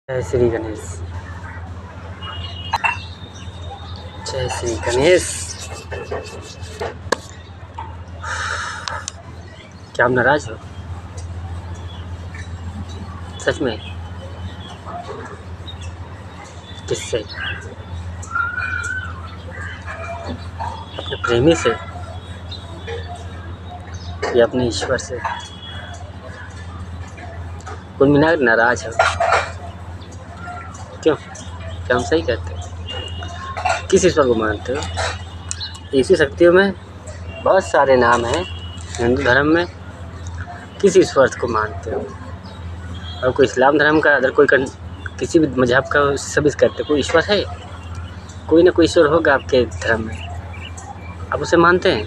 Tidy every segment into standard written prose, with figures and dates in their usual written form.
जय श्री गणेश। जय श्री गणेश। क्या आप नाराज हो? सच में? किससे? अपने प्रेमी से या अपने ईश्वर से? कुल मिलाकर नाराज हो क्यों? क्या हम सही कहते हैं? किस ईश्वर को मानते हो? ईश्वर शक्तियों में बहुत सारे नाम हैं हिंदू धर्म में। किस ईश्वर को मानते हो? और कोई इस्लाम धर्म का, अदर कोई किसी भी मजहब का सब कहते हैं कोई ईश्वर है? कोई ना कोई ईश्वर होगा आपके धर्म में, आप उसे मानते हैं?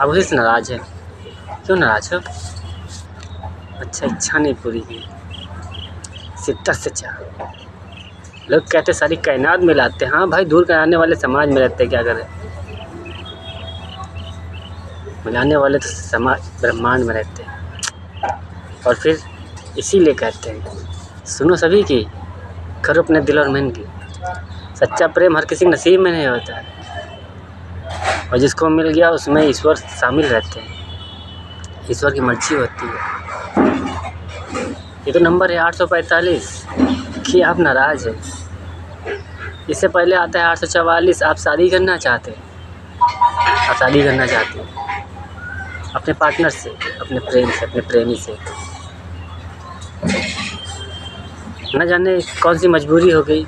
आप उसी से नाराज हैं। क्यों नाराज हो? अच्छा, इच्छा नहीं पूरी की, शिद्दत से चाह। लोग कहते सारी कायनात में लाते हैं। हाँ भाई, दूर कराने वाले समाज में रहते हैं, क्या करें? मिलाने वाले तो समाज ब्रह्मांड में रहते हैं। और फिर इसीलिए कहते हैं, सुनो सभी की, करो अपने दिल और मन की। सच्चा प्रेम हर किसी नसीब में नहीं होता है, और जिसको मिल गया उसमें ईश्वर शामिल रहते हैं। ईश्वर की मर्जी होती है। ये तो नंबर है 845 कि आप नाराज़ हैं। इससे पहले आता है 844, आप शादी करना चाहते हैं। आप शादी करना चाहते हैं अपने पार्टनर से, अपने प्रेम से, अपने प्रेमी से। न जाने कौन सी मजबूरी हो गई,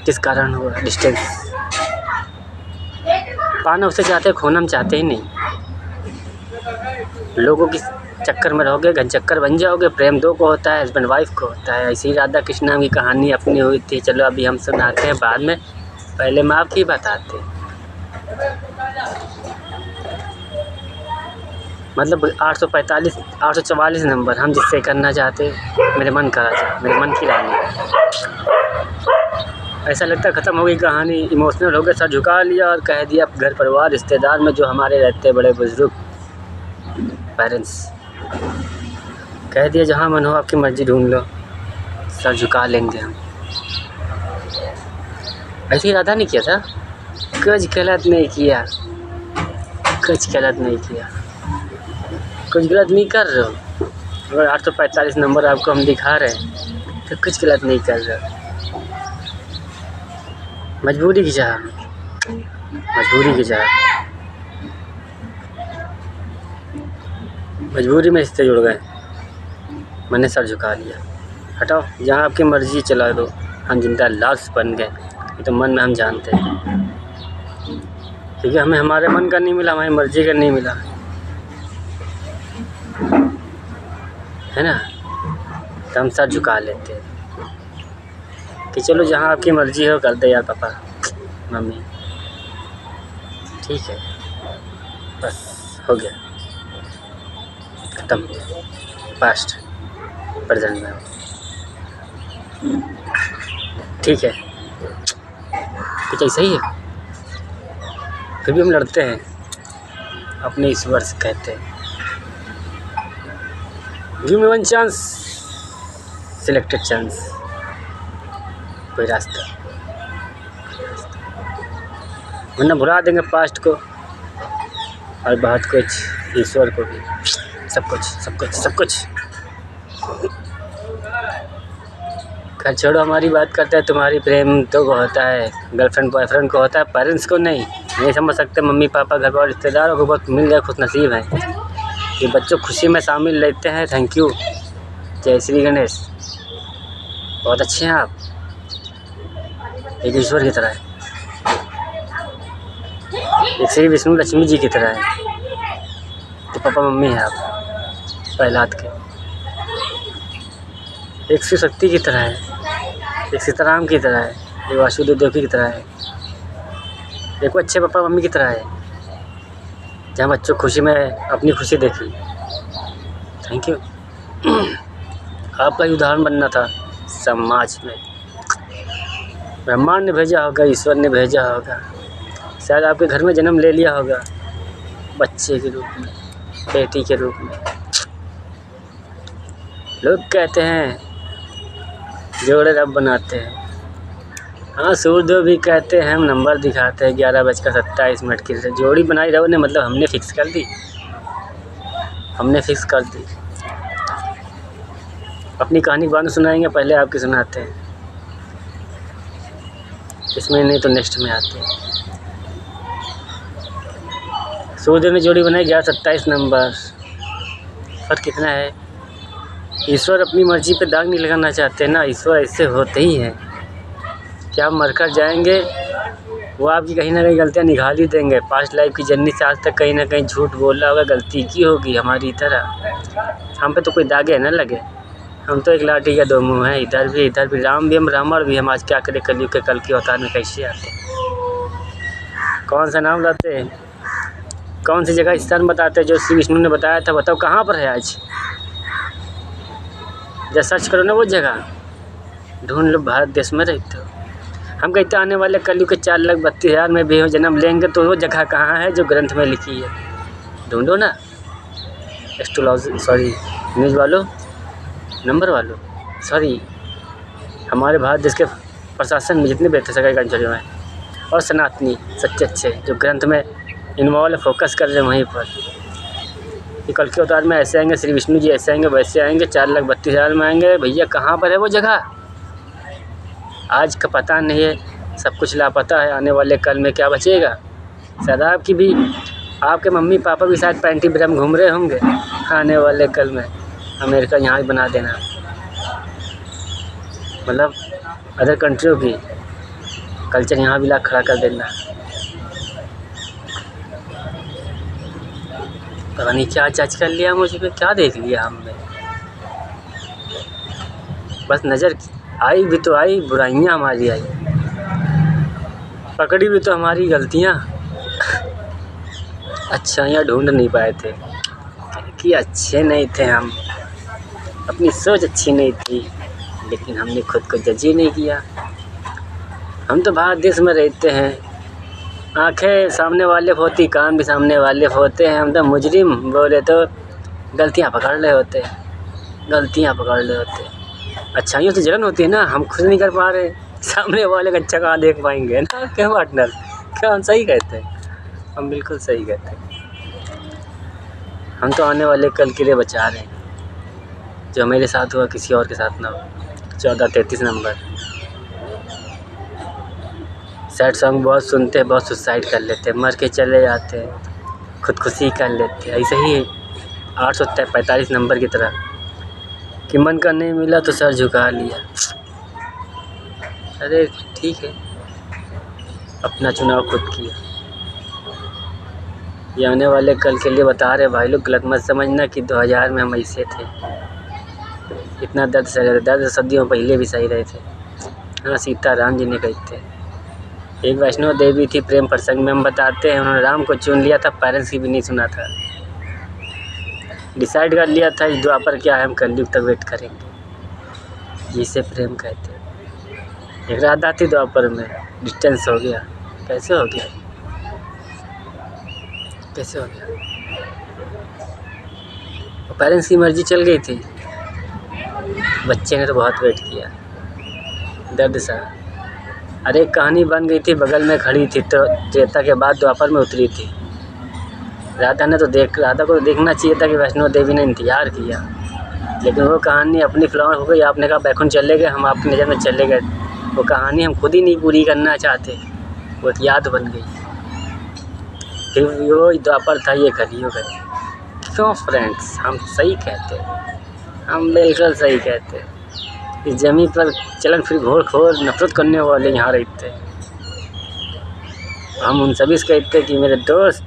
किस कारण हुआ डिस्टेंस। पाना उसे चाहते, खोना हम चाहते ही नहीं। लोगों की चक्कर में रहोगे, घन चक्कर बन जाओगे। प्रेम दो को होता है, हस्बैंड वाइफ को होता है। ऐसी राधा कृष्ण नाम की कहानी अपनी हुई थी। चलो अभी हम सुनाते हैं बाद में, पहले मैं आपकी बताते हैं। मतलब 845 844 नंबर हम जिससे करना चाहते, मेरे मन का राजा, मेरे मन की रानी। ऐसा लगता ख़त्म हो गई कहानी, इमोशनल हो गए, सर झुका लिया और कह दिया घर परिवार रिश्तेदार में जो हमारे रहते बड़े बुजुर्ग पेरेंट्स, कह दिया जहाँ मन हो आपकी मर्जी ढूंढ लो, सर झुका लेंगे हम। ऐसे इरादा नहीं किया था, कुछ गलत नहीं किया, कुछ गलत नहीं किया, कुछ गलत नहीं कर रहे हो। अगर 845 नंबर आपको हम दिखा रहे हैं तो कुछ गलत नहीं कर रहे हो। मजबूरी की चाह, मजबूरी की चाह, मजबूरी में रिश्ते जुड़ गए, मैंने सर झुका लिया। हटाओ, जहाँ आपकी मर्जी चला दो, हम जिंदा लाश बन गए। ये तो मन में हम जानते हैं, क्योंकि हमें हमारे मन का नहीं मिला, हमारी मर्जी का नहीं मिला, है ना। तो हम सर झुका लेते हैं कि चलो जहाँ आपकी मर्जी हो कर दे यार पापा मम्मी, ठीक है, बस हो गया, खत्म, पास्ट प्रेजेंट में, ठीक है। कुछ ऐसा ही है। फिर भी हम लड़ते हैं, अपने ईश्वर से कहते हैं give me one chance, selected chance, कोई रास्ता, वरना भुला देंगे पास्ट को और बहुत कुछ, ईश्वर को भी, सब कुछ सब कुछ सब कुछ। खैर छोड़ो, हमारी बात करते हैं। तुम्हारी प्रेम तो को होता है, गर्लफ्रेंड बॉयफ्रेंड को होता है, पेरेंट्स को नहीं समझ सकते। मम्मी पापा, घर पर रिश्तेदारों को बहुत मिल गए, खुश नसीब हैं ये बच्चों खुशी में शामिल लेते हैं। थैंक यू, जय श्री गणेश। बहुत अच्छे हैं आप, एक ईश्वर की तरह है, एक श्री विष्णु लक्ष्मी जी की तरह है। तो पापा मम्मी हैं आप पहलाद के, एक शिव शक्ति की तरह है, एक सीताराम की तरह है, एक वासुदेव देवकी की तरह है, एक अच्छे पापा मम्मी की तरह है, जहाँ बच्चों खुशी में अपनी खुशी देखी। Thank you. आपका ही उदाहरण बनना था समाज में। ब्रह्मांड ने भेजा होगा, ईश्वर ने भेजा होगा, शायद आपके घर में जन्म ले लिया होगा, बच्चे के रूप में, बेटी के रूप में। लोग कहते हैं जोड़े रब बनाते हैं। हाँ, सूर्यदेव भी कहते हैं हम नंबर दिखाते हैं 11:27 की। जोड़ी बनाई रहो ने मतलब हमने फिक्स कर दी, हमने फिक्स कर दी। अपनी कहानी बाद में सुनाएंगे, पहले आपकी सुनाते हैं। इसमें नहीं तो नेक्स्ट में आते हैं। सूर्यदेव ने जोड़ी बनाई 11:27 नंबर। फर्क कितना है? ईश्वर अपनी मर्जी पे दाग नहीं लगाना चाहते ना, ईश्वर ऐसे होते ही हैं कि आप मरकर जाएंगे, वो आपकी कहीं ना कहीं गलतियाँ निकाल ही देंगे। पास्ट लाइफ की जर्नी से आज तक कहीं ना कहीं झूठ बोला होगा, गलती की होगी हमारी तरह। हम पे तो कोई दागे ना लगे, हम तो एक लाठी के दो मुँह हैं, इधर भी राम भी हम रावण भी हम। आज क्या करें, कलयुग के कल के अवतार में कैसे आते, कौन सा नाम लाते हैं, कौन सी जगह स्थान बताते हैं जो श्री विष्णु ने बताया था, बताओ कहाँ पर है आज? जब सर्च करो ना वो जगह, ढूंढ लो, भारत देश में रहते हो। हम कहते आने वाले कलयुग के 4,32,000 में भी हो जन्म लेंगे, तो वो जगह कहाँ है जो ग्रंथ में लिखी है? ढूंढो ना। एस्ट्रोलॉजी सॉरी न्यूज़ वालों, नंबर वालों सॉरी, हमारे भारत देश के प्रशासन में जितने भी थे सरकारी कर्मचारियों में, और सनातनी सच्चे अच्छे जो ग्रंथ में इन्वॉल्व फोकस कर रहे हैं वहीं पर कि कल के अवतार में ऐसे आएंगे, श्री विष्णु जी ऐसे आएंगे, वैसे आएंगे, 4,32,000 में आएंगे। भैया कहाँ पर है वो जगह? आज का पता नहीं है, सब कुछ लापता है। आने वाले कल में क्या बचेगा? शायद आपकी भी, आपके मम्मी पापा भी शायद पैंटी ब्रह्म घूम रहे होंगे। आने वाले कल में अमेरिका यहाँ ही बना देना, मतलब अदर कंट्रियों की कल्चर यहाँ भी ला खड़ा कर देना। पता नहीं क्या जज कर लिया मुझे पे, क्या देख लिया हमने। बस नज़र आई भी तो आई, बुराइयाँ हमारी आई, पकड़ी भी तो हमारी गलतियाँ, अच्छाइयाँ ढूंढ नहीं पाए थे कि अच्छे नहीं थे हम, अपनी सोच अच्छी नहीं थी, लेकिन हमने खुद को जज ही नहीं किया। हम तो भारत देश में रहते हैं, आंखें सामने वाले होती, कान भी सामने वाले होते हैं। हम तो मुजरिम बोले तो गलतियाँ पकड़ रहे होते, गलतियाँ पकड़ रहे होते। अच्छाइयों से जलन होती है ना, हम खुद नहीं कर पा रहे, सामने वाले का अच्छा कहाँ देख पाएंगे ना? क्या पार्टनर, क्या हम सही कहते हैं? हम बिल्कुल सही कहते हैं। हम तो आने वाले कल के लिए बचा रहे हैं, जो मेरे साथ हुआ किसी और के साथ ना हो। 14:33 नंबर। सैड सॉन्ग बहुत सुनते हैं, बहुत सुसाइड कर लेते हैं, मर के चले जाते हैं, खुदकुशी कर लेते हैं। ऐसे ही 845 नंबर की तरह कि मन का नहीं मिला तो सर झुका लिया। अरे ठीक है, अपना चुनाव खुद किया। ये आने वाले कल के लिए बता रहे भाई लोग, गलत मत समझना कि 2000 में हम ऐसे थे, इतना दर्द सह रहे थे। दर्द सदियों पहले भी सही रहे थे। हाँ, सीता राम जी ने कही थे। एक वैष्णो देवी थी, प्रेम प्रसंग में हम बताते हैं, उन्होंने राम को चुन लिया था, पेरेंट्स की भी नहीं सुना था, डिसाइड कर लिया था इस द्वापर क्या है, हम कलयुग तक वेट करेंगे। जिसे प्रेम कहते हैं। एक राधा थी द्वापर में, डिस्टेंस हो गया। कैसे हो गया, कैसे हो गया? पेरेंट्स की मर्जी चल गई थी, बच्चे ने तो बहुत वेट किया, दर्द सा। अरे कहानी बन गई थी, बगल में खड़ी थी, तो त्रेता के बाद द्वापर में उतरी थी। राधा को तो देखना चाहिए था कि वैष्णो देवी ने इंतज़ार किया, लेकिन वो कहानी अपनी फ्लॉवर हो गई। आपने कहा बैकुंठ चले गए, हम आपकी नज़र में चले गए। वो कहानी हम खुद ही नहीं पूरी करना चाहते, वो एक याद बन गई। फिर वो द्वापर था, ये कलयुग है। क्यों फ्रेंड्स, हम सही कहते हैं, हम बिल्कुल सही कहते हैं। इस ज़मीन पर चलन फिर घोर खोर नफरत करने वाले यहाँ रहते हैं। हम उन सभी से कहते हैं कि मेरे दोस्त,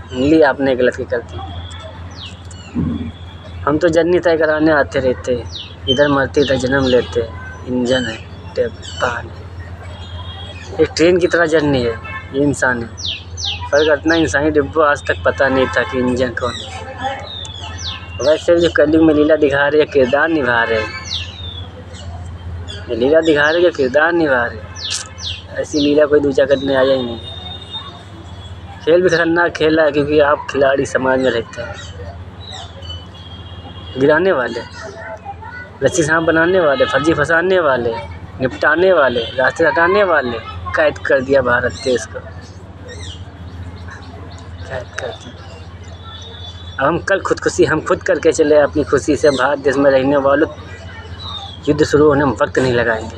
उंगली आपने गलत की कर दी। हम तो जर्नी तय कराने आते रहते, इधर मरते इधर जन्म लेते। इंजन है, पान है, एक ट्रेन की तरह जर्नी है, ये इंसान है। फर्क इतना, इंसानी डिब्बा आज तक पता नहीं था कि इंजन कौन है। वैसे जो कलयुग में लीला दिखा रहे हैं, किरदार निभा रहे हैं, ये लीला दिखा रहे हैं, किरदार निभा रहे हैं। ऐसी लीला कोई दूसरा करने आया ही नहीं। खेल भी खतरनाक खेल है, क्योंकि आप खिलाड़ी समाज में रहते हैं। गिराने वाले रस्सी सांप बनाने वाले, फर्जी फंसाने वाले, निपटाने वाले, रास्ते हटाने वाले, कैद कर दिया भारत देश को, कैद कर दिया। अब हम कल खुदकुशी हम खुद करके चले अपनी खुशी से। भारत देश में रहने वालों, युद्ध शुरू होने में वक्त नहीं लगाएंगे,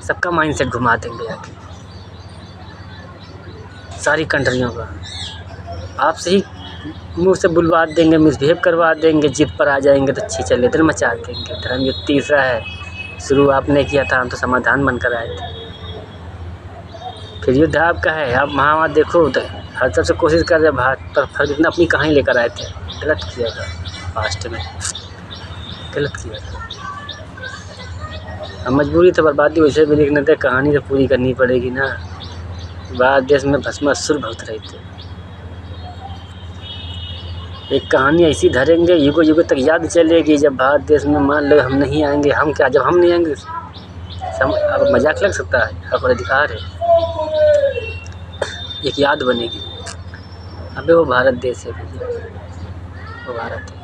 सबका माइंडसेट घुमा देंगे आके, सारी कंट्रियों का आपसे ही मुंह से बुलवा देंगे, मिसबिहेव करवा देंगे, जिद पर आ जाएंगे तो अच्छी चले इधर मचा देंगे। धर्म युद्ध तीसरा है, शुरू आपने किया था, हम तो समाधान बनकर आए थे। फिर युद्ध आपका है, आप वहाँ देखो उधर हर तरफ से कोशिश कर रहे भारत पर, फर्क इतना अपनी कहाँ ही लेकर आए थे। गलत किया था पास्ट में, गलत किया था। अब मजबूरी तो बर्बादी वैसे भी लिखने थे, कहानी तो पूरी करनी पड़ेगी ना। भारत देश में भस्मासुर भक्त रहे थे, एक कहानी ऐसी धरेंगे युगों युगों तक याद चलेगी। जब भारत देश में मान लो हम नहीं आएंगे, हम क्या, जब हम नहीं आएंगे अब मजाक लग सकता है, आपका अधिकार है, एक याद बनेगी। अबे वो भारत देश है भैया, वो भारत है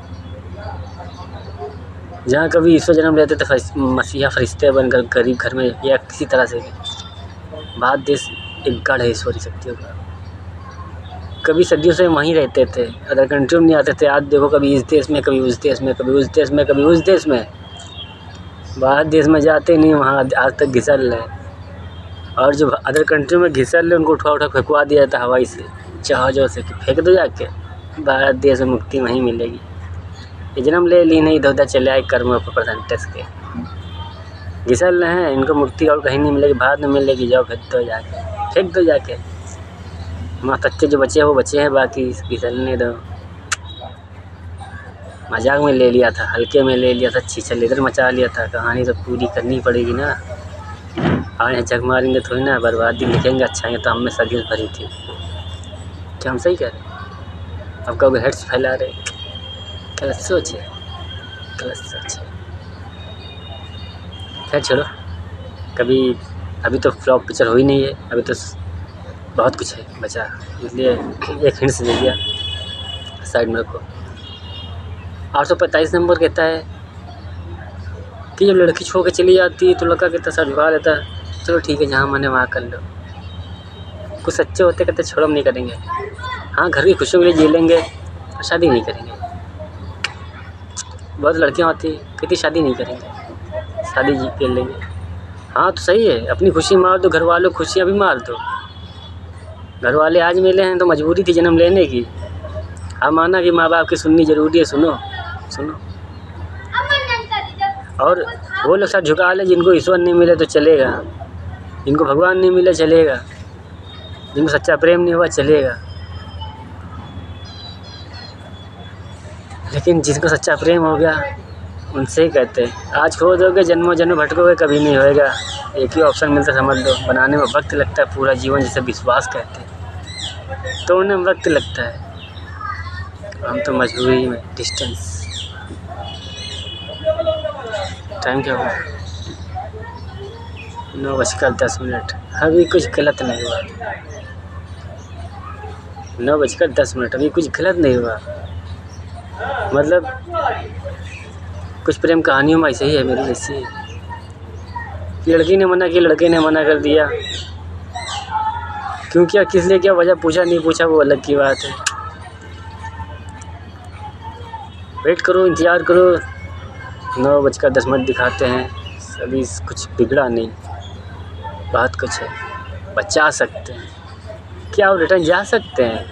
जहाँ कभी ईश्वर जन्म लेते थे मसीहा फरिश्ते बनकर गरीब घर में या किसी तरह से भी। भारत देश एक गढ़ है ईश्वरी शक्तियों का, कभी सदियों से वहीं रहते थे, अदर कंट्री में नहीं आते थे। आज देखो कभी इस देश में, कभी उस देश में, कभी उस देश में, कभी उस देश में। भारत देश में जाते नहीं, वहाँ आज तक घिसल रहे। और जो अदर कंट्री में घिसल रहे उनको उठा उठा फेंकवा दिया जाता हवाई से, जहाज़ों से, कि फेंक दो जाके, भारत देश में मुक्ति वहीं मिलेगी। ये जन्म ले ली नहीं, इधर उधर चले आए कर्मों पर परसेंटेज के, घिसल रहे हैं, इनको मुक्ति और कहीं नहीं मिलेगी, भारत में मिलेगी। जाओ फेंक दो जाके, फेंक दो जाके। वहाँ कच्चे जो बचे हैं वो बचे हैं, बाकी घिसलने दो। मजाक में ले लिया था, हल्के में ले लिया था, छीछल इधर मचा लिया था। कहानी तो पूरी करनी पड़ेगी ना। आए हैं जग मारेंगे थोड़ी ना, बर्बादी लिखेंगे अच्छाई तो हम में सर्विस भरी थी। क्या हम सही कह रहे हैं? अब कब हेड्स फैला रहे, गलत सोच है, गलत सोच है। खैर छोड़ो, कभी अभी तो फ्लॉप पिक्चर हो ही नहीं है, अभी तो बहुत कुछ है बचा, इसलिए एक हिंट दे दिया, साइड में रखो। 845 नंबर कहता है कि जब लड़की छोड़ के चली जाती है तो लड़का कहता सर झुका लेता है, चलो ठीक है जहाँ मने वहाँ कर लो। कुछ सच्चे होते कहते छोड़ो हम नहीं करेंगे, हाँ घर की खुशियों के लिए जी लेंगे, शादी नहीं करेंगे। बहुत लड़कियाँ होती कहती शादी नहीं करेंगे, शादी जी कर लेंगे। हाँ तो सही है, अपनी खुशी मार दो, घर वालों खुशियाँ भी मार दो। घर वाले आज मिले हैं तो मजबूरी थी जन्म लेने की। हाँ माना कि माँ बाप की सुननी ज़रूरी है, सुनो सुनो। और वो लोग सब झुका ले जिनको ईश्वर नहीं मिले तो चलेगा, जिनको भगवान नहीं मिले चलेगा, जिनको सच्चा प्रेम नहीं हुआ चलेगा, लेकिन जिनको सच्चा प्रेम हो गया उनसे ही कहते हैं। आज खो दोगे जन्मों जन्म भटकोगे, कभी नहीं होएगा। एक ही ऑप्शन मिलता समझ लो, बनाने में वक्त लगता है पूरा जीवन, जिसे विश्वास कहते हैं, तोड़ने में वक्त लगता है। हम तो मजबूरी में डिस्टेंस। टाइम क्या हुआ? 9:10। अभी कुछ गलत नहीं हुआ। 9:10, अभी कुछ गलत नहीं हुआ। मतलब कुछ प्रेम कहानियों में ऐसे ही है मेरी जैसी। लड़की ने मना किया, लड़के ने मना कर दिया, क्यों किया, किस लिए क्या, वजह पूछा नहीं पूछा वो अलग की बात है। वेट करो, इंतज़ार करो, 9:10 दिखाते हैं। अभी कुछ बिगड़ा नहीं, बात कुछ है, बचा सकते हैं क्या, आप रिटर्न जा सकते हैं।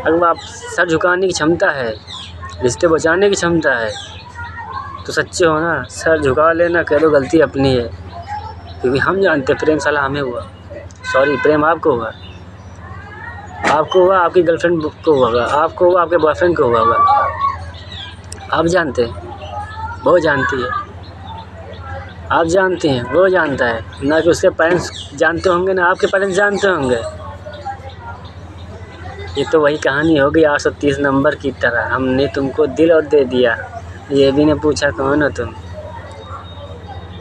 अगर आप सर झुकाने की क्षमता है, रिश्ते बचाने की क्षमता है तो सच्चे हो ना, सर झुका लेना, कह लो गलती अपनी है। क्योंकि हम जानते प्रेम साला हमें हुआ, सॉरी प्रेम आपको हुआ, आपको हुआ, आपकी गर्लफ्रेंड को हुआ, आपको हुआ, आपके बॉयफ्रेंड को हुआ होगा। आप जानते हैं, वो जानती है, आप जानते हैं, वो जानता है, ना कि उसके पेरेंट्स जानते होंगे, ना आपके पेरेंट्स जानते होंगे। ये तो वही कहानी हो गई 830 नंबर की तरह। हमने तुमको दिल और दे दिया, ये भी ने पूछा कौन हो तुम।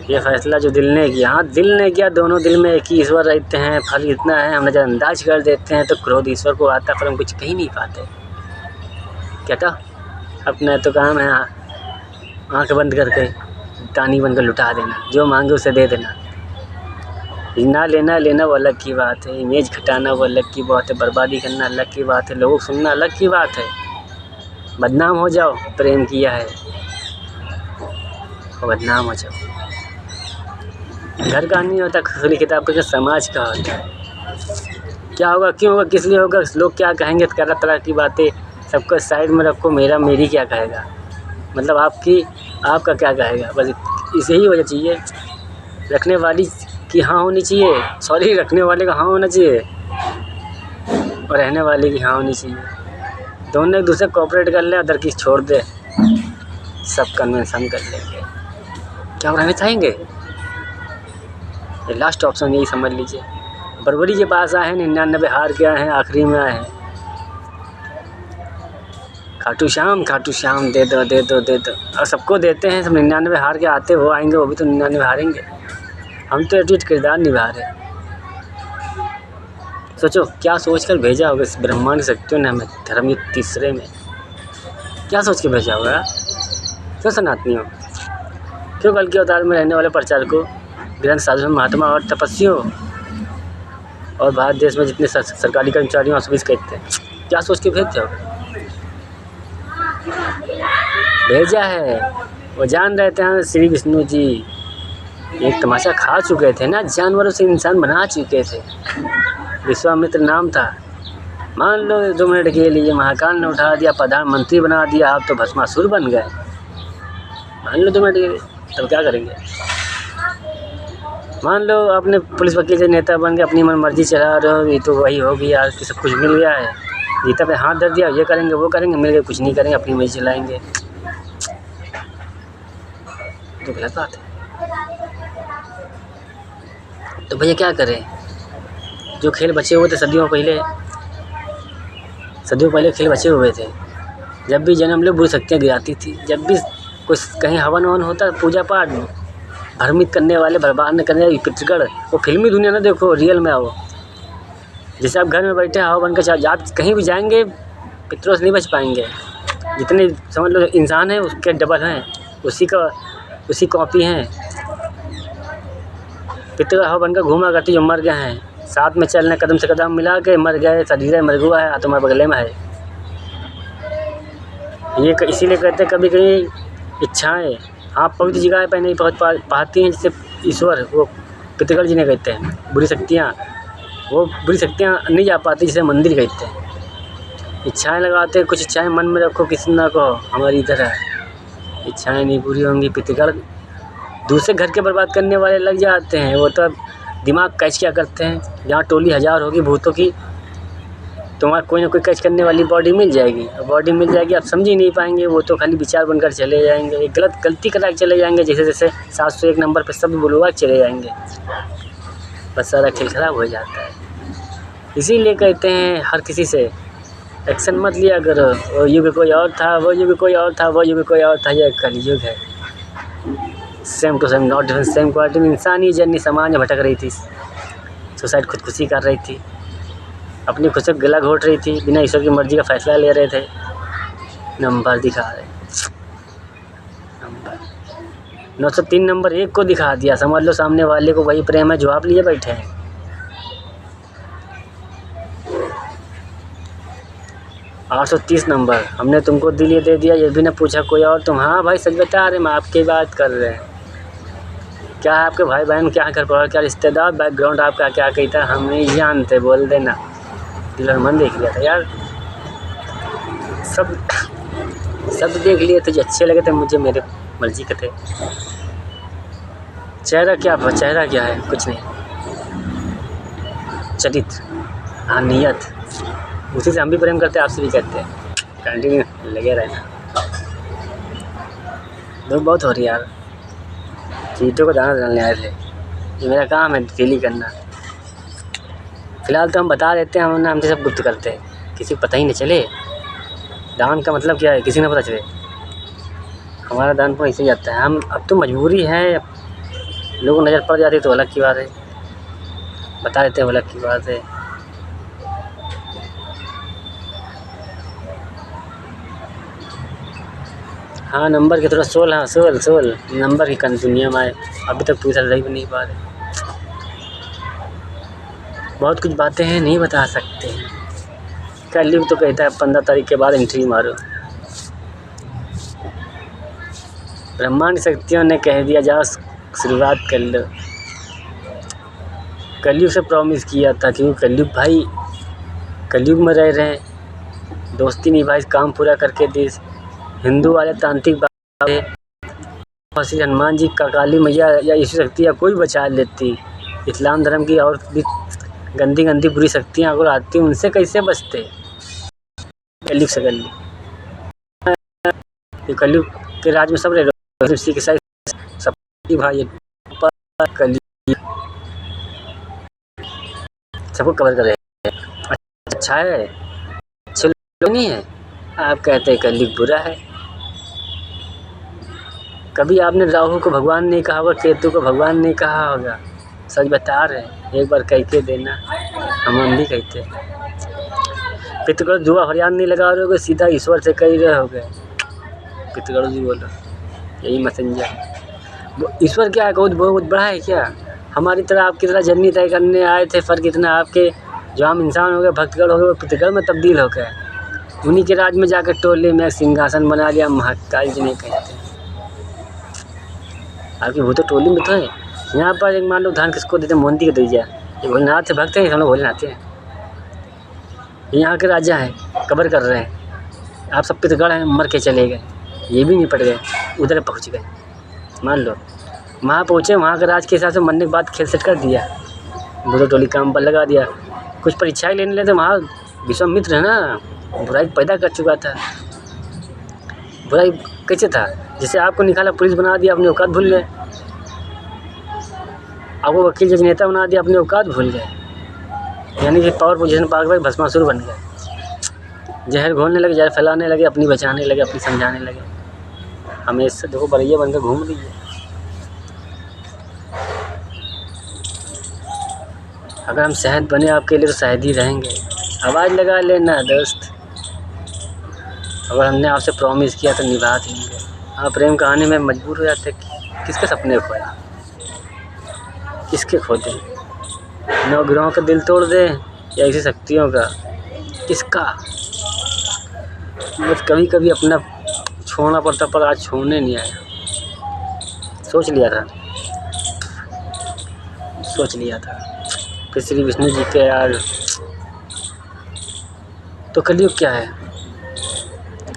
ये फैसला जो दिल ने किया, हाँ दिल ने किया, दोनों दिल में एक ही ईश्वर रहते हैं। फल इतना है हम नज़रअंदाज कर देते हैं तो क्रोध ईश्वर को आता, पर हम कुछ कह ही नहीं पाते। क्या था अपना तो काम है आँख बंद करके तानी बनकर लुटा देना, जो मांगे उसे दे देना। ना लेना वो अलग की बात है, इमेज घटाना वो अलग की बात है, बर्बादी करना अलग की बात है, लोगों को सुनना अलग की बात है। बदनाम हो जाओ, प्रेम किया है और बदनाम हो जाओ। घर का नहीं होता खुली किताब का, समाज का होता है। क्या होगा, क्यों होगा, किस लिए होगा, लोग क्या कहेंगे, तरह तरह की बातें। सबको साइड में रखो, मेरी क्या कहेगा, मतलब आपका क्या कहेगा, बस इसे ही वजह चाहिए। रखने वाली की हाँ होनी चाहिए, सॉरी रखने वाले का हाँ होना चाहिए और रहने वाले की हाँ होनी चाहिए। दोनों एक दूसरे कोऑपरेट कर ले, अदर की छोड़ दे, सब कन्वेंशन कर लेंगे। क्या रहना चाहेंगे, ये लास्ट ऑप्शन यही समझ लीजिए। बरबरी के पास आए हैं, 99 हार के आए हैं, आखिरी में आए हैं। खाटू श्याम दे दो दे दो दे दो, और सबको देते हैं। सब 99 हार के आते, वो आएंगे, वो भी तो 99 हारेंगे। हम तो एटलीस्ट किरदार निभा रहे हैं। सोचो क्या सोच कर भेजा होगा इस ब्रह्मांड शक्तियों ने हमें धर्म युद्ध तीसरे में, क्या सोच के भेजा होगा। क्यों सनातनियों, क्यों कल के अवतार में रहने वाले प्रचारकों, ग्रंथ साधुओं, महात्मा और तपस्वियों और भारत देश में जितने सरकारी कर्मचारियों सभी कहते हैं, क्या सोच के भेजा होगा। भेजा है, वो जान रहे थे श्री विष्णु जी एक तमाशा खा चुके थे ना, जानवरों से इंसान बना चुके थे। विश्वामित्र नाम था, मान लो 2 मिनट के लिए महाकाल ने उठा दिया, प्रधानमंत्री बना दिया, आप तो भस्मासुर बन गए। मान लो 2 मिनट के लिए, तब क्या करेंगे। मान लो आपने पुलिस वकील से नेता बन के अपनी मन मर्जी चला रहे हो, ये तो वही होगी यार कि सब कुछ मिल गया है, गीता पे हाथ धर दिया, ये करेंगे वो करेंगे, मिल गए कुछ नहीं करेंगे, अपनी मर्जी चलाएंगे, तो गलत बात है। तो भैया क्या करें, जो खेल बचे हुए थे सदियों पहले खेल बचे हुए थे। जब भी जन्म लो बुरी शक्तियाँ गिराती थी, जब भी कुछ कहीं हवन ववन होता, पूजा पाठ, भ्रमित करने वाले, बर्बाद करने वाले पितृगण, वो फिल्मी दुनिया ना देखो, रियल में आओ। जैसे आप घर में बैठे हवा बनकर, आप कहीं भी जाएंगे पितरों से नहीं बच पाएंगे। जितने समझ लो इंसान है उसके डबल हैं, उसी कॉपी हैं। पितर हवा बनकर घूमा करती जो मर गए हैं, साथ में चलने कदम से कदम मिला के मर गए, शरीर मर हुआ है, आत्मा बगले में है। ये इसीलिए कहते हैं कभी कहीं इच्छाएं आप पवित्र जगह पर नहीं पहुँच पाती हैं, जैसे ईश्वर वो पितृगण जी ने कहते हैं, बुरी शक्तियाँ नहीं जा पाती, जिसे मंदिर कहते हैं। इच्छाएं लगाते हैं, कुछ इच्छाएं मन में रखो, किसी ना कहो हमारी तरह इच्छाएं नहीं पूरी होंगी। पितृगण दूसरे घर के बर्बाद करने वाले लग जाते हैं, वो तो दिमाग कैच क्या करते हैं, जहाँ टोली 1000 होगी भूतों की, तुम्हारा कोई ना कोई कैच करने वाली बॉडी मिल जाएगी, आप समझ ही नहीं पाएंगे, वो तो खाली विचार बनकर चले जाएंगे, एक गलती करा के चले जाएंगे, जैसे 701 नंबर पर सब बुलवा चले जाएंगे, बस सारा खेल खराब हो जाता है। इसीलिए कहते हैं हर किसी से एक्शन मत लिया करो, वो युग कोई और था, वो युग कोई और था, ये कलयुग है। Same to same not different, same quality में इंसानी जर्नी समाज में भटक रही थी, सुसाइड खुदकुशी कर रही थी, अपनी खुद से गला घोट रही थी, बिना ईश्वर की मर्जी का फैसला ले रहे थे। नंबर दिखा रहे, नंबर 903 नंबर 1 को दिखा दिया, समझ लो सामने वाले को वही प्रेम है जो आप लिए बैठे हैं। 830 नंबर हमने तुमको दिल ये दे दिया, ये भी ना पूछा कोई और तुम, हाँ भाई सच बता रहे, मैं आपकी बात कर रहे हैं। क्या है आपके भाई बहन, क्या घर परिवार, क्या रिश्तेदार, बैकग्राउंड आपका क्या कहता है, हम नहीं जानते, बोल देना। दिल और मन देख लिया था यार, सब देख लिए थे, जो अच्छे लगे थे मुझे, मेरे मर्जी के थे। चेहरा क्या है, कुछ नहीं, चरित्र, हाँ नियत, उसी से हम भी प्रेम करते हैं, आपसे भी करते हैं, कंटिन्यू लगे रहना। दुख बहुत हो रही है यार, चीटों को दाना डालने आए थे, ये मेरा काम है डेली करना। फिलहाल तो हम बता देते हैं, हमसे सब गुप्त करते हैं, किसी को पता ही नहीं चले दान का मतलब क्या है, किसी ने पता चले। हमारा दान पर ऐसे जाता है, हम अब तो मजबूरी है, लोगों नज़र पड़ जाती है तो अलग की बात है, बता देते हैं अलग की बात है। हाँ नंबर के थोड़ा सोल, हाँ सोल नंबर की दुनिया में आए, अभी तक पूरी तरह रह भी नहीं पा रहे। बहुत कुछ बातें हैं नहीं बता सकते हैं। कलयुग तो कहता है 15 तारीख के बाद एंट्री मारो। ब्रह्मांड शक्तियों ने कह दिया जाओ शुरुआत कर लो। कलयुग से प्रॉमिस किया था, क्योंकि कलयुग भाई कलयुग में रह रहे हैं, दोस्ती निभाई, काम पूरा करके दी। हिंदू वाले तांत्रिक बाबा श्री हनुमान जी का, काली मैया या यीशु शक्ति या कोई बचा लेती। इस्लाम धर्म की और भी गंदी गंदी बुरी शक्तियाँ अगर आती उनसे कैसे बचते। कलयुग से कलयुग के राज में सब रह रहे के साथ सब भाई कलयुग सबको कवर कर रहे हैं। अच्छा है, अच्छे लोग नहीं है, आप कहते हैं कलयुग बुरा है। कभी आपने राहु को भगवान नहीं कहा होगा, केतु को भगवान नहीं कहा होगा। सच बता रहे हैं, एक बार कह के देना। हम भी कहते हैं पितृगण दुआ फरियाद नहीं लगा रहे हो, सीधा ईश्वर से कह रहे हो गए। पितृगण जी बोलो यही मैसेंजर। वो ईश्वर क्या है, बहुत बड़ा है क्या? हमारी तरह आपकी तरह जर्नी तय करने आए थे। फ़र्क इतना आपके जो हम इंसान हो गए, भक्तगण हो गए, वो पितृगण में तब्दील हो गए। उन्हीं के राज में जाकर टोले में सिंहासन बना लिया। महाकाल जी ने कहते हैं आपकी वो तो टोली में तो है। यहाँ पर एक मान लो धान किसको देते, मोदी को दीजिए। ये भोलेनाथ भक्त हैं, हम लोग भोलेनाथ हैं। यहाँ के राजा हैं, कबर कर रहे हैं। आप सब पितृगण हैं, मर के चले गए, ये भी निपट गए, उधर पहुँच गए। मान लो वहाँ पहुँचे, वहाँ के राज के हिसाब से मरने के बाद खेल सेट कर दिया, दोनों टोली काम पर लगा दिया। कुछ परीक्षाएँ लेने लगे, वहाँ विश्वामित्र है ना, बुराई पैदा कर चुका था। बुराई कैसे था, जैसे आपको निकाला पुलिस बना दिया, अपनी औकात भूल गए। आपको वकील जज नेता बना दिया, अपनी औकात भूल गए। यानी कि पावर पोजीशन पा के भस्मासुर बन गए। जहर घोलने लगे, जहर फैलाने लगे, अपनी बचाने लगे, अपनी समझाने लगे। हमें इससे देखो बरैया बनकर घूम लीजिए। अगर हम शहद बने आपके लिए तो शहद ही रहेंगे। आवाज़ लगा लेना दोस्त, अगर हमने आपसे प्रॉमिस किया तो निभा देंगे। आप प्रेम कहानी में मजबूर हो जाते, किसके सपने खोए, किसके खो दें, नवग्रहों का दिल तोड़ दें या ऐसी शक्तियों का, किसका? बस कभी कभी अपना छोड़ना पड़ता, पर आज छोड़ने नहीं आया। सोच लिया था कि श्री विष्णु जी के यार। तो कलयुग क्या है,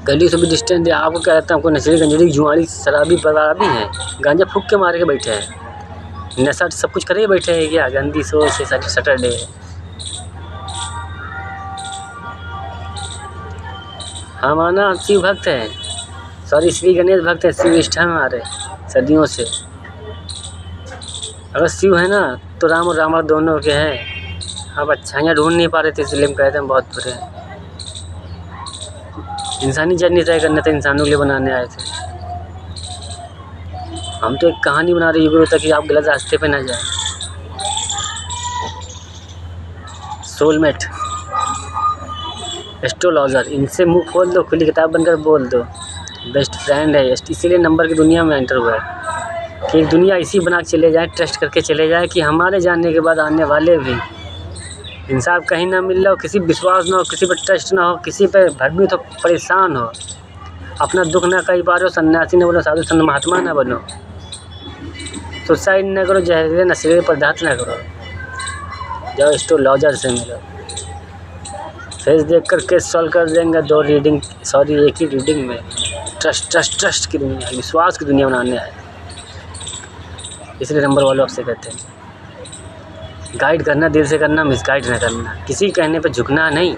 कलयुग से भी डिस्टेंस है। आपको क्या लगता है, हमको नशेड़ी गंजेड़ी जुआरी शराबी बराबी हैं, गांजा फूक के मारे के बैठे हैं, नशा सब कुछ करे बैठे हैं क्या? गंदी सोच है, सैटरडे है। हम आना शिव भक्त हैं, सॉरी श्री गणेश भक्त हैं, शिव निष्ठा में आ रहे सदियों से। अगर शिव है ना तो राम और रावण दोनों के हैं। आप अच्छाइयाँ ढूंढ नहीं पा रहे थे, इसलिए हम कहते हैं बहुत बुरे हैं। इंसानी जर्नी तय करने थे, इंसानों के लिए बनाने आए थे। हम तो एक कहानी बना रहे युगों तक कि आप गलत रास्ते पे ना जाए। सोलमेट, एस्ट्रोलॉजर, इनसे मुंह खोल दो, खुली किताब बनकर बोल दो। बेस्ट फ्रेंड है, इसीलिए नंबर की दुनिया में एंटर हुआ है कि एक दुनिया इसी बना के चले जाए, ट्रस्ट करके चले जाए कि हमारे जाने के बाद आने वाले भी इंसाफ कहीं ना मिल रहा हो, किसी विश्वास ना हो, किसी पर ट्रस्ट ना हो, किसी पर भ्रमित हो, परेशान हो, अपना दुख ना कहीं पा रहे हो, सन्यासी न बनो, साधु संत महात्मा ना बनो, सुसाइड ना करो, जहरीले नशीले पदार्थ ना करो, जाओ एस्ट्रोलॉजर से मिलो। फेस देख कर केस सॉल्व कर देंगे, एक ही रीडिंग में। ट्रस्ट की दुनिया, विश्वास की दुनिया बनाने आए, इसलिए नंबर वालों आपसे कहते हैं गाइड करना, दिल से करना, मिसगाइड ना करना, किसी कहने पे झुकना नहीं,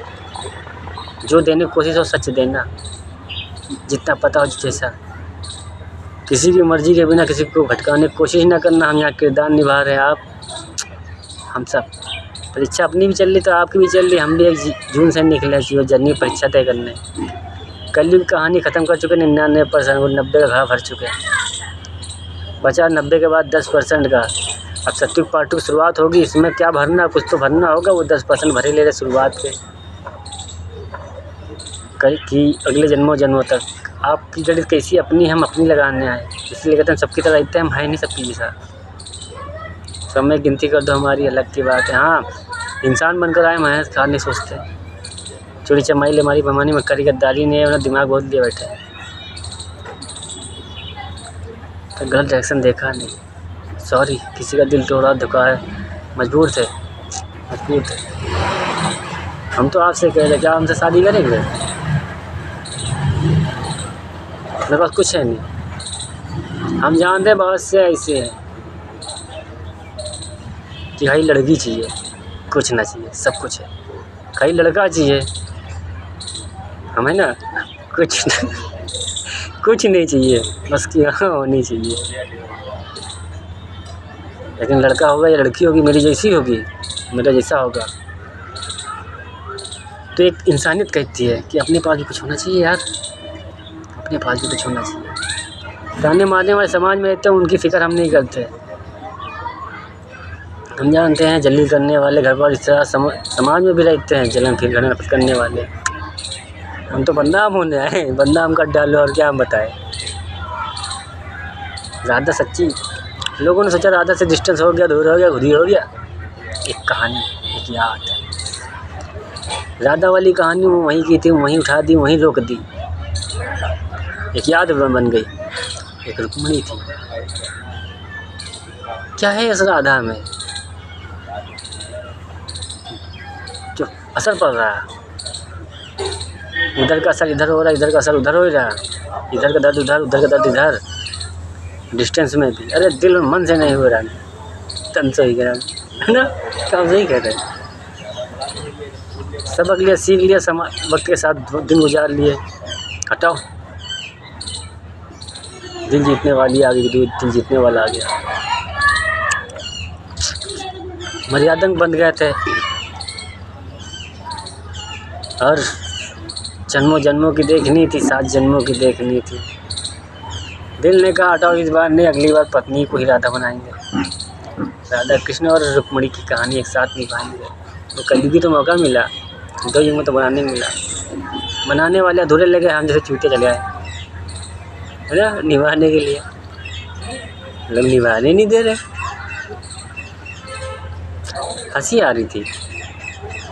जो देने की कोशिश हो सच देना, जितना पता हो जैसा, किसी की मर्जी के बिना किसी को भटकाने की कोशिश ना करना। हम यहाँ किरदार निभा रहे हैं, आप हम सब परीक्षा अपनी भी चल रही तो आपकी भी चल रही, हम भी 1 जून से निकले चाहिए जर्नी परीक्षा तय करने। कलयुग कहानी ख़त्म कर चुके 99%, वो 90 का घड़ा भर चुके हैं, बचा 90 के बाद 10% का। अब सत्युग पार्ट 2 की शुरुआत होगी, इसमें क्या भरना, कुछ तो भरना होगा, वो 10% भरे ले रहे शुरुआत के कि अगले जन्मों तक आपकी जड़ी कैसी अपनी, हम अपनी लगाने आए, इसलिए कहते हैं सबकी तरह रहते हैं, हम है नहीं सबकी जैसा। सब में गिनती कर दो हमारी अलग की बात है। हाँ, इंसान बनकर आए, महज खा नहीं सोचते। चोरी चमारी हमारी बेमानी मक्कारी गद्दारी ने उन्हें दिमाग बहुत दिया बैठे हैं, तो गलत डायरेक्शन देखा नहीं। सॉरी, किसी का दिल तोड़ा, धोखा है, मजबूर थे। हम तो आपसे कह रहे, क्या हमसे शादी करेंगे? मेरे पास कुछ है नहीं। हम जानते हैं बहुत से ऐसे हैं कि भाई लड़की चाहिए, कुछ ना चाहिए, सब कुछ है। कहीं लड़का चाहिए, हमें ना कुछ नहीं चाहिए, बस की यहाँ होनी चाहिए। लेकिन लड़का होगा या लड़की होगी, मेरी जैसी होगी, मेरा जैसा होगा, तो एक इंसानियत कहती है कि अपने पास भी कुछ होना चाहिए यार, अपने पास भी कुछ होना चाहिए। ताने मारने वाले समाज में रहते हैं, उनकी फ़िक्र हम नहीं करते। हम जानते हैं जलील करने वाले घर पर इस तरह समाज में भी रहते हैं, जलन फिर घर नफरत करने वाले। हम तो बदनाम होने आए, बदनाम कर डालो और क्या हम बताएं। राधा सच्ची, लोगों ने सोचा राधा से डिस्टेंस हो गया, दूर हो गया, खुद ही हो गया। एक कहानी, एक याद है, राधा वाली कहानी वहीं की थी, वहीं उठा दी, वहीं रोक दी। एक याद बन गई, एक रुक्मणी थी। क्या है इस राधा में जो असर पड़ रहा है? इधर का असर इधर हो रहा है, इधर का असर उधर हो रहा है, इधर का दर्द उधर, उधर का दर्द इधर, डिस्टेंस में भी। अरे दिल मन से नहीं हो रहा, तन से ही कह है ना, काम सही कह रहे हैं। सबक लिया, सीख लिया, वक्त के साथ दिन गुजार लिए, हटाओ। दिल जीतने वाली आ गई, दिल जीतने वाला आ गया। मर्यादंक बन गए थे और जन्मों जन्मों की देखनी थी, 7 जन्मों की देखनी थी। दिल ने कहा हटाओ, इस बार नहीं, अगली बार पत्नी को ही राधा बनाएंगे। राधा कृष्ण और रुक्मणी की कहानी एक साथ निभाएंगे। तो कलयुगी तो मौका मिला, 2 युग में तो बनाने मिला। बनाने वाले अधूरे लगे, हम जैसे चूते चले आए है ना निभाने के लिए। लोग निभाने नहीं दे रहे, हंसी आ रही थी।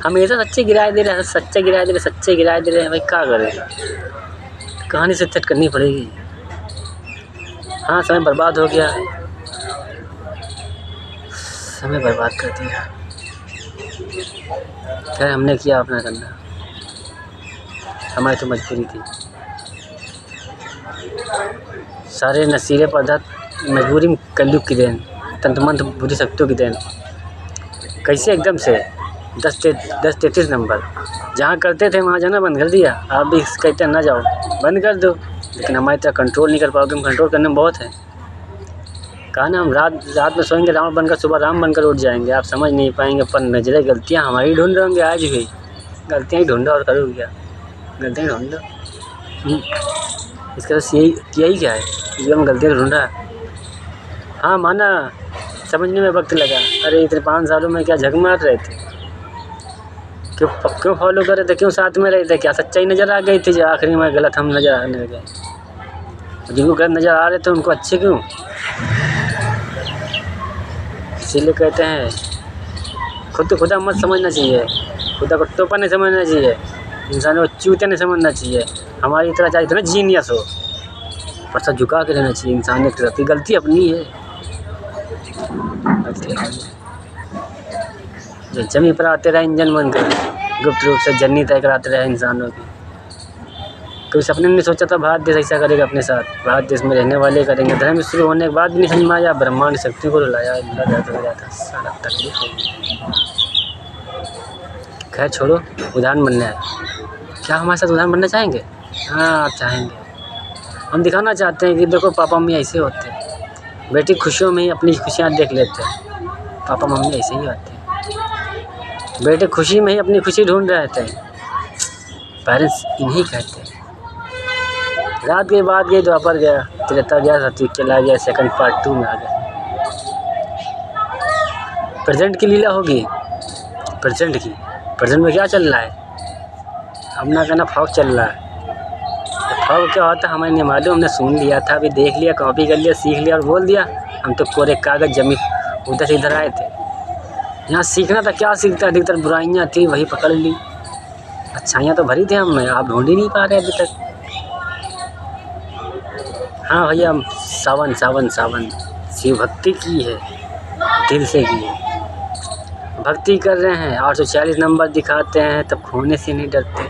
हमेशा सच्चे गिराए दे रहे हैं, सच्चे गिराए दे रहे हैं। भाई क्या करें, कहानी से सेट करनी पड़ेगी। हाँ, समय बर्बाद हो गया, समय बर्बाद कर दिया। खैर, हमने किया अपना करना, हमारी तो मजबूरी थी। सारे नशीले पदार्थ मजबूरी कलयुग की देन, तंत्र मंत्र बुरी शक्तियों की देन। कैसे एकदम से 10-33 नंबर जहाँ करते थे वहाँ जाना बंद कर दिया। आप भी कहते हैं ना जाओ, बंद कर दो, लेकिन हमारी तरह कंट्रोल नहीं कर पाओगे। हम कंट्रोल करने में बहुत है। कहा ना, हम रात में सोएंगे रावण बनकर, सुबह राम बनकर उठ जाएंगे। आप समझ नहीं पाएंगे, पर नजरें गलतियाँ हमारी ढूंढ रहे होंगे। आज भी गलतियाँ ही ढूंढो और करो क्या, गलतियाँ ढूंढ लो। इसका तो यही क्या है, जीवन में गलतियाँ ढूंढ रहा है। हाँ माना, समझने में वक्त लगा। अरे इतने 5 सालों में क्या झक मार रहे थे, क्यों फॉलो कर रहे थे, क्यों साथ में रहे थे? क्या सच्चाई नज़र आ गई थी जो आखिरी में गलत हम नज़र आने लगे? जिनको गलत नज़र आ रहे थे उनको अच्छे क्यों? इसीलिए कहते हैं खुद को खुदा मत समझना चाहिए, खुदा को टोपा नहीं समझना चाहिए, इंसानों को चूते नहीं समझना चाहिए। हमारी तरह चाहे इतना जीनियस हो, पर सब झुका के रहना चाहिए। इंसानियत की रहती, गलती अपनी है, गलती अपनी। जो जमी पर आते रहे इंजन बनकर, गुप्त रूप से जर्नी तय कराते रहे इंसानों की। कोई सपने में नहीं सोचा था भारत देश ऐसा करेगा अपने साथ। भारत देश में रहने वाले करेंगे। धर्म शुरू होने के बाद भी नहीं समझ में आया, ब्रह्मांड शक्ति को रुलाया, सारा तकलीफ होगी। खैर छोड़ो, उदाहरण बनना है। क्या हमारे साथ उदाहरण बनना चाहेंगे? हाँ, आप चाहेंगे। हम दिखाना चाहते हैं कि देखो पापा मम्मी ऐसे होते हैं। बेटी खुशियों में ही अपनी खुशियाँ देख लेते हैं, पापा मम्मी ऐसे ही होते हैं। बेटे खुशी में ही अपनी खुशी ढूंढ रहे थे, पेरेंट्स इन्हीं कहते हैं। रात के बाद गए, द्वापर गया, त्रेता गया, सतयुग चला गया, सेकंड पार्ट 2 में आ गया। प्रेजेंट की लीला होगी, प्रेजेंट में क्या चल रहा है? अपना कहना फॉग चल रहा है। अब क्या होता है हमें नहीं मालूम, हमने सुन लिया था, अभी देख लिया, कॉपी कर लिया, सीख लिया और बोल दिया। हम तो कोरे कागज़ जमी उधर से इधर आए थे। यहाँ सीखना था, क्या सीखता, अधिकतर बुराइयाँ थी वही पकड़ ली, अच्छाइयाँ तो भरी थी हम में, आप ढूंढ ही नहीं पा रहे अभी तक। हाँ भैया, हम सावन सावन सावन शिव भक्ति की है, दिल से की है, भक्ति कर रहे हैं। 846 नंबर दिखाते हैं तब खोने से नहीं डरते,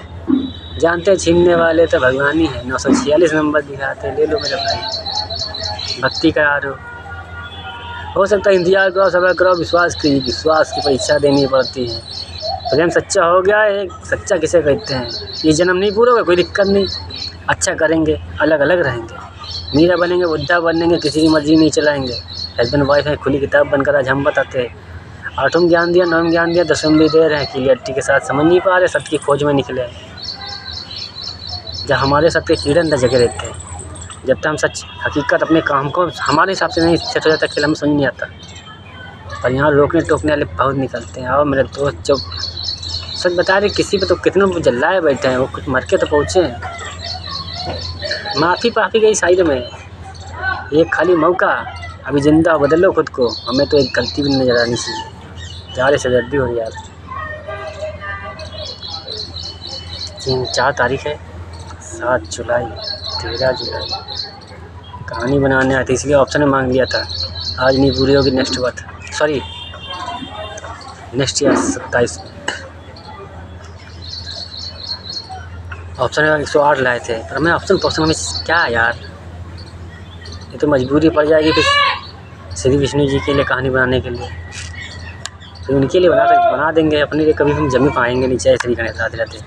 जानते हैं छीनने वाले तो भगवान ही है। 946 नंबर दिखाते हैं, ले लो मेरे भाई, भक्ति करा रहे हो सकता है इंतजार करो, सब्र करो, विश्वास की परीक्षा देनी पड़ती है। प्रेम सच्चा हो गया, एक सच्चा किसे कहते हैं। ये जन्म नहीं पूरा होगा कोई दिक्कत नहीं, अच्छा करेंगे, अलग अलग रहेंगे, मीरा बनेंगे, बुद्धा बनेंगे, किसी की मर्जी नहीं चलाएंगे। हस्बैंड वाइफ है, खुली किताब बनकर आज हम बताते हैं। 8वां ज्ञान दिया, 9वां ज्ञान दिया, 10वां भी दे रहे हैं, क्लियरिटी के साथ समझ नहीं पा रहे, सत्य की खोज में निकले। जब हमारे सत्य कीड़े अंदर जगह रहते हैं, जब तक हम सच हकीकत अपने काम को हमारे हिसाब से नहीं सेट हो जाता, खेल हमें समझ नहीं आता। पर यहाँ रोकने टोकने वाले बहुत निकलते हैं। और मेरे दोस्त जो सच बता रहे, किसी पे तो कितने जल्लाए बैठे हैं, वो कुछ मर के तो पहुँचे हैं। माफ़ी गई साइड में, ये खाली मौका, अभी ज़िंदा बदलो खुद को। हमें तो एक गलती भी नहीं नजर आनी चाहिए, ज़्यादा से जल्दी हो रही यार। 4 तारीख है, 7 जुलाई, 13 जुलाई। कहानी बनाने आती इसलिए ऑप्शन में मांग लिया था, आज नहीं पूरी होगी, नेक्स्ट ईयर 27 में। ऑप्शन 108 लाए थे, पर मैं ऑप्शन में क्या यार, ये तो मजबूरी पड़ जाएगी फिर श्री विष्णु जी के लिए कहानी बनाने के लिए, फिर उनके लिए बना देंगे, अपने लिए कभी हम जमी पाएंगे नहीं, चाहे श्री गणेश राधे राधे।